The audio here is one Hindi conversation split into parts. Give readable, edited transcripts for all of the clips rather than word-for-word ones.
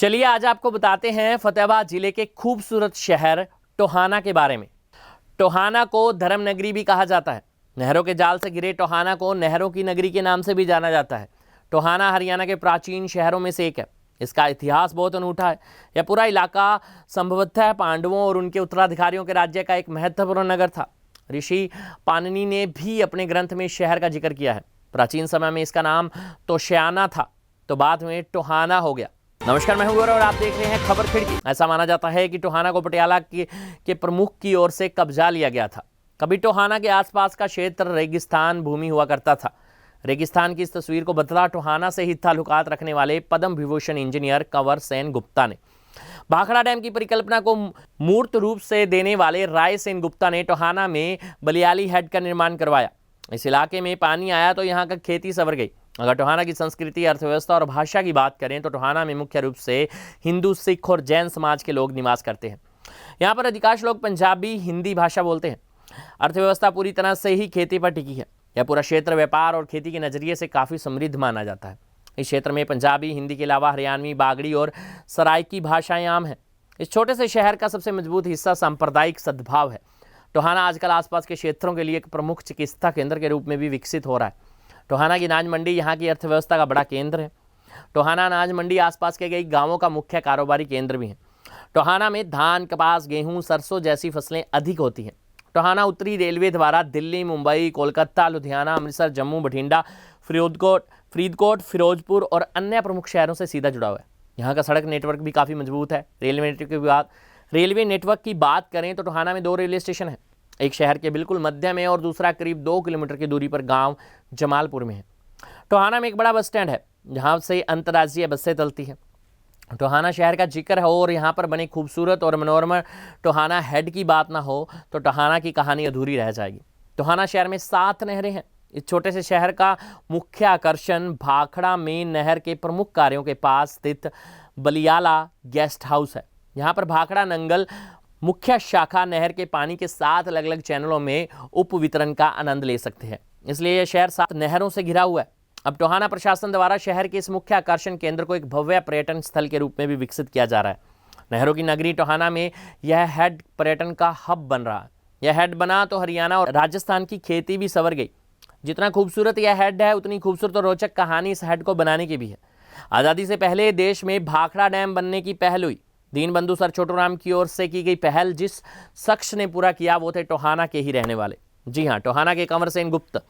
चलिए आज आपको बताते हैं फतेहाबाद जिले के खूबसूरत शहर टोहाना के बारे में। टोहाना को धर्म नगरी भी कहा जाता है। नहरों के जाल से घिरे टोहाना को नहरों की नगरी के नाम से भी जाना जाता है। टोहाना हरियाणा के प्राचीन शहरों में से एक है। इसका इतिहास बहुत अनूठा है। यह पूरा इलाका संभवतः पांडवों और उनके उत्तराधिकारियों के राज्य का एक महत्वपूर्ण नगर था। ऋषि पाणिनि ने भी अपने ग्रंथ में शहर का जिक्र किया है। प्राचीन समय में इसका नाम तोश्याना था, तो बाद में टोहाना हो गया। नमस्कार, मैं हूं गौरव और आप देख रहे हैं खबर खिड़की। ऐसा माना जाता है कि टोहाना को पटियाला के प्रमुख की ओर से कब्जा लिया गया था। कभी टोहाना के आसपास का क्षेत्र रेगिस्तान भूमि हुआ करता था। रेगिस्तान की इस तस्वीर को बदला टोहाना से ही ताल्लुकात रखने वाले पद्म विभूषण इंजीनियर कंवर सेन गुप्ता ने। भाखड़ा डैम की परिकल्पना को मूर्त रूप से देने वाले राय सेन गुप्ता ने टोहाना में बलियाली हेड का निर्माण करवाया। इस इलाके में पानी आया तो यहाँ का खेती संवर गई। अगर टोहाना की संस्कृति, अर्थव्यवस्था और भाषा की बात करें तो टोहाना में मुख्य रूप से हिंदू, सिख और जैन समाज के लोग निवास करते हैं। यहाँ पर अधिकांश लोग पंजाबी, हिंदी भाषा बोलते हैं। अर्थव्यवस्था पूरी तरह से ही खेती पर टिकी है। यह पूरा क्षेत्र व्यापार और खेती के नजरिए से काफ़ी समृद्ध माना जाता है। इस क्षेत्र में पंजाबी, हिंदी के अलावा हरियाणवी, बागड़ी और सराइकी भाषाएं आम हैं। इस छोटे से शहर का सबसे मजबूत हिस्सा सांप्रदायिक सद्भाव है। टोहाना आजकल आसपास के क्षेत्रों के लिए एक प्रमुख चिकित्सा केंद्र के रूप में भी विकसित हो रहा है। टोहाना की अनाज मंडी यहाँ की अर्थव्यवस्था का बड़ा केंद्र है। टोहाना अनाज मंडी आसपास के कई गांवों का मुख्य कारोबारी केंद्र भी है। टोहाना में धान, कपास, गेहूं, सरसों जैसी फसलें अधिक होती हैं। टोहाना उत्तरी रेलवे द्वारा दिल्ली, मुंबई, कोलकाता, लुधियाना, अमृतसर, जम्मू, बठिंडा, फरीदकोट, फिरोजपुर और अन्य प्रमुख शहरों से सीधा जुड़ा हुआ है। यहाँ का सड़क नेटवर्क भी काफ़ी मजबूत है। रेलवे नेटवर्क की बात करें तो टोहाना में 2 रेलवे स्टेशन हैं। एक शहर के बिल्कुल मध्य में और दूसरा करीब 2 किलोमीटर की दूरी पर गांव जमालपुर में है। टोहाना में एक बड़ा बस स्टैंड है जहां से अंतर्राज्यीय बसें चलती हैं। टोहाना शहर का जिक्र हो और यहाँ पर बने खूबसूरत और मनोरम टोहाना हेड की बात ना हो तो टोहाना की कहानी अधूरी रह जाएगी। टोहाना शहर में 7 नहरें हैं। इस छोटे से शहर का मुख्य आकर्षण भाखड़ा में नहर के प्रमुख कार्यों के पास स्थित बलियाला गेस्ट हाउस है। यहाँ पर भाखड़ा नंगल मुख्य शाखा नहर के पानी के 7 अलग अलग चैनलों में उप वितरण का आनंद ले सकते हैं। इसलिए यह शहर 7 नहरों से घिरा हुआ है। अब टोहाना प्रशासन द्वारा शहर के इस मुख्य आकर्षण केंद्र को एक भव्य पर्यटन स्थल के रूप में भी विकसित किया जा रहा है। नहरों की नगरी टोहाना में यह हेड पर्यटन का हब बन रहा है। यह हेड बना तो हरियाणा और राजस्थान की खेती भी संवर गई। जितना खूबसूरत यह हेड है उतनी खूबसूरत और रोचक कहानी इस हेड को बनाने की भी है। आज़ादी से पहले देश में भाखड़ा डैम बनने की पहल हुई। दीनबंधु सर छोटूराम की ओर से की गई पहल जिस शख्स ने पूरा किया वो थे टोहाना के ही रहने वाले। जी हाँ, टोहाना के कंवर सेन गुप्त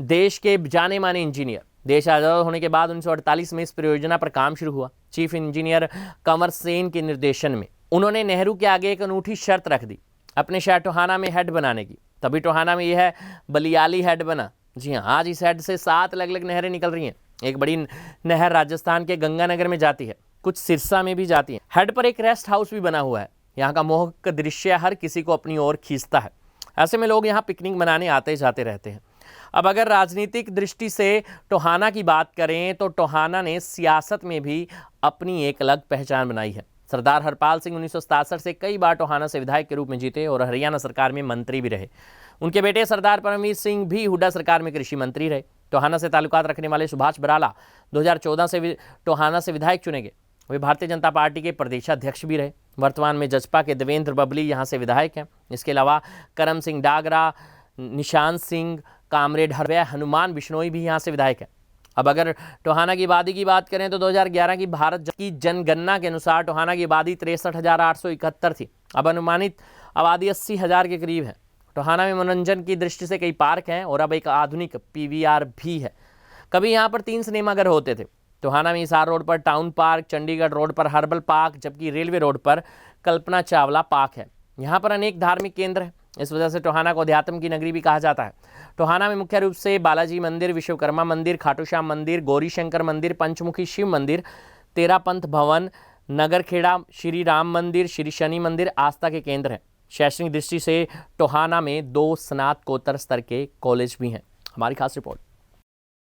देश के जाने माने इंजीनियर। देश आज़ाद होने के बाद 1948 में इस परियोजना पर काम शुरू हुआ। चीफ इंजीनियर कंवर सेन के निर्देशन में उन्होंने नेहरू के आगे एक अनूठी शर्त रख दी, अपने शहर टोहाना में हेड बनाने की। तभी टोहाना में यह बलियाली हेड बना। जी हाँ, आज इस हेड से 7 अलग अलग नहरें निकल रही हैं। एक बड़ी नहर राजस्थान के गंगानगर में जाती है, कुछ सिरसा में भी जाती है। हेड पर एक रेस्ट हाउस भी बना हुआ है। यहाँ का मोहक दृश्य हर किसी को अपनी ओर खींचता है। ऐसे में लोग यहाँ पिकनिक मनाने आते जाते रहते हैं। अब अगर राजनीतिक दृष्टि से टोहाना की बात करें तो टोहाना ने सियासत में भी अपनी एक अलग पहचान बनाई है। सरदार हरपाल सिंह 1967 से कई बार टोहाना से विधायक के रूप में जीते और हरियाणा सरकार में मंत्री भी रहे। उनके बेटे सरदार परमवीर सिंह भी हुड्डा सरकार में कृषि मंत्री रहे। टोहाना से ताल्लुकात रखने वाले सुभाष बराला 2014 से टोहाना से विधायक चुने गए। वे भारतीय जनता पार्टी के प्रदेशाध्यक्ष भी रहे। वर्तमान में जजपा के देवेंद्र बबली यहाँ से विधायक हैं। इसके अलावा करम सिंह डागरा, निशान सिंह, कामरेड हरवैया, हनुमान बिश्नोई भी यहाँ से विधायक हैं। अब अगर टोहाना की आबादी की बात करें तो 2011 की भारत की जनगणना के अनुसार टोहाना की आबादी 63,871 थी। अब अनुमानित आबादी 80,000 के करीब है। टोहाना में मनोरंजन की दृष्टि से कई पार्क हैं और अब एक आधुनिक PVR भी है। कभी यहाँ पर 3 सिनेमाघर होते थे। टोहाना में हिसार रोड पर टाउन पार्क, चंडीगढ़ रोड पर हर्बल पार्क, जबकि रेलवे रोड पर कल्पना चावला पार्क है। यहाँ पर अनेक धार्मिक केंद्र हैं। इस वजह से टोहाना को अध्यात्म की नगरी भी कहा जाता है। टोहाना में मुख्य रूप से बालाजी मंदिर, विश्वकर्मा मंदिर, खाटू श्याम मंदिर, गौरी शंकर मंदिर, पंचमुखी शिव मंदिर, तेरापंथ भवन, नगरखेड़ा, श्री राम मंदिर, श्री शनि मंदिर आस्था के केंद्र हैं। शैक्षणिक दृष्टि से टोहाना में 2 स्नातकोत्तर स्तर के कॉलेज भी हैं। हमारी खास रिपोर्ट।